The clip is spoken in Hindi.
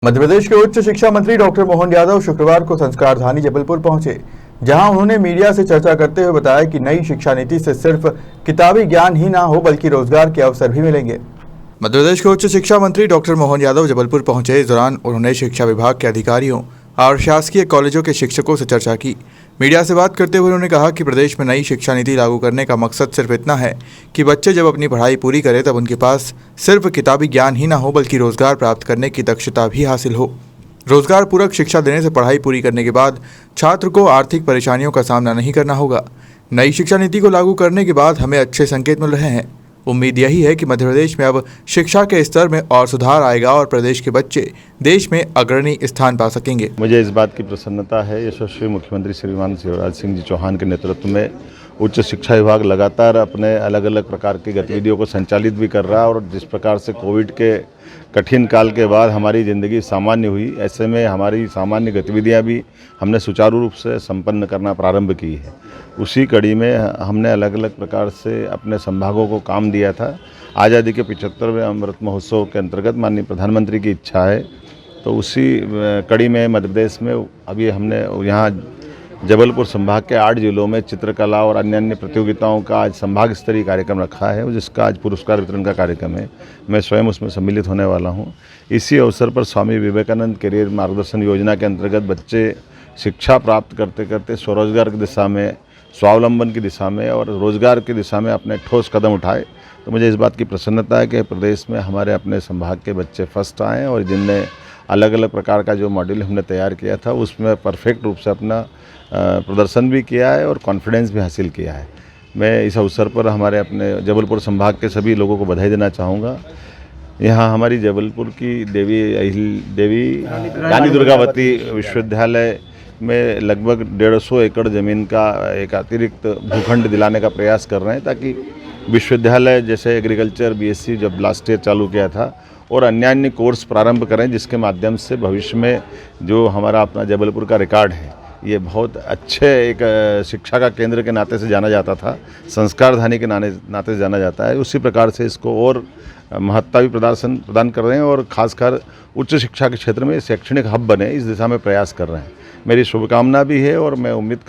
मध्य प्रदेश के उच्च शिक्षा मंत्री डॉक्टर मोहन यादव शुक्रवार को संस्कारधानी जबलपुर पहुंचे, जहां उन्होंने मीडिया से चर्चा करते हुए बताया कि नई शिक्षा नीति से सिर्फ किताबी ज्ञान ही ना हो बल्कि रोजगार के अवसर भी मिलेंगे। मध्य प्रदेश के उच्च शिक्षा मंत्री डॉक्टर मोहन यादव जबलपुर पहुंचे। इस दौरान उन्होंने शिक्षा विभाग के अधिकारियों और शासकीय कॉलेजों के शिक्षकों से चर्चा की। मीडिया से बात करते हुए उन्होंने कहा कि प्रदेश में नई शिक्षा नीति लागू करने का मकसद सिर्फ इतना है कि बच्चे जब अपनी पढ़ाई पूरी करें तब उनके पास सिर्फ किताबी ज्ञान ही ना हो बल्कि रोजगार प्राप्त करने की दक्षता भी हासिल हो। रोजगार पूरक शिक्षा देने से पढ़ाई पूरी करने के बाद छात्र को आर्थिक परेशानियों का सामना नहीं करना होगा। नई शिक्षा नीति को लागू करने के बाद हमें अच्छे संकेत मिल रहे हैं। उम्मीद यही है कि मध्य प्रदेश में अब शिक्षा के स्तर में और सुधार आएगा और प्रदेश के बच्चे देश में अग्रणी स्थान पा सकेंगे। मुझे इस बात की प्रसन्नता है यशस्वी मुख्यमंत्री श्रीमान शिवराज सिंह जी चौहान के नेतृत्व में उच्च शिक्षा विभाग लगातार अपने अलग अलग प्रकार की गतिविधियों को संचालित भी कर रहा है और जिस प्रकार से कोविड के कठिन काल के बाद हमारी ज़िंदगी सामान्य हुई, ऐसे में हमारी सामान्य गतिविधियां भी हमने सुचारू रूप से संपन्न करना प्रारंभ की है। उसी कड़ी में हमने अलग अलग प्रकार से अपने संभागों को काम दिया था। आज़ादी के 75वें अमृत महोत्सव के अंतर्गत माननीय प्रधानमंत्री की इच्छा है तो उसी कड़ी में मध्य प्रदेश में अभी हमने यहाँ जबलपुर संभाग के 8 जिलों में चित्रकला और अन्य अन्य प्रतियोगिताओं का आज संभाग स्तरीय कार्यक्रम रखा है, जिसका आज पुरस्कार वितरण का कार्यक्रम है। मैं स्वयं उसमें सम्मिलित होने वाला हूं। इसी अवसर पर स्वामी विवेकानंद करियर मार्गदर्शन योजना के अंतर्गत बच्चे शिक्षा प्राप्त करते करते स्वरोजगार की दिशा में, स्वावलंबन की दिशा में और रोजगार की दिशा में अपने ठोस कदम उठाए। तो मुझे इस बात की प्रसन्नता है कि प्रदेश में हमारे अपने संभाग के बच्चे फर्स्ट आए और जिनने अलग अलग प्रकार का जो मॉड्यूल हमने तैयार किया था उसमें परफेक्ट रूप से अपना प्रदर्शन भी किया है और कॉन्फिडेंस भी हासिल किया है। मैं इस अवसर पर हमारे अपने जबलपुर संभाग के सभी लोगों को बधाई देना चाहूँगा। यहाँ हमारी जबलपुर की देवी रानी दुर्गावती विश्वविद्यालय में लगभग 150 एकड़ ज़मीन का एक अतिरिक्त भूखंड दिलाने का प्रयास कर रहे हैं ताकि विश्वविद्यालय जैसे एग्रीकल्चर BSc जब लास्ट ईयर चालू किया था और अन्य कोर्स प्रारंभ करें, जिसके माध्यम से भविष्य में जो हमारा अपना जबलपुर का रिकॉर्ड है, ये बहुत अच्छे एक शिक्षा का केंद्र के नाते से जाना जाता था, संस्कारधानी के नाते से जाना जाता है। उसी प्रकार से इसको और महत्ता भी प्रदान कर रहे हैं और खासकर उच्च शिक्षा के क्षेत्र में शैक्षणिक हब बने, इस दिशा में प्रयास कर रहे हैं। मेरी शुभकामना भी है और मैं उम्मीद कर